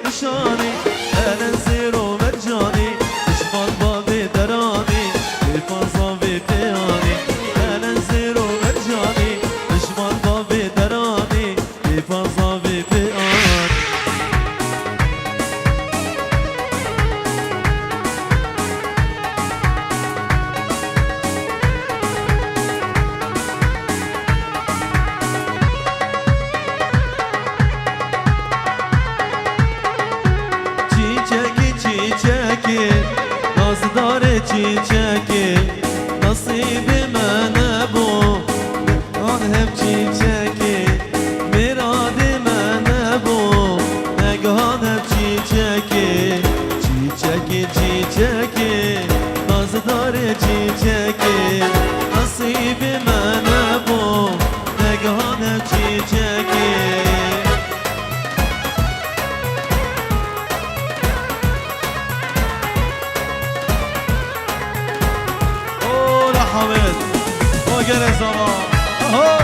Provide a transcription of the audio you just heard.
نشانی الان زیر و مرجانی دشمن بابی درانی حفاظا بی پیانی الان زیر و مرجانی دشمن بابی درانی حفاظا بی پیانی چیچکی نازدار چیچکی نصیب من بو آن هم چیچکی مراد من بو نگاه هم چیچکی چیچکی چیچکی نازدار چیچکی نصیب من بو نگاه هم چیچکی حامد وقر الزمان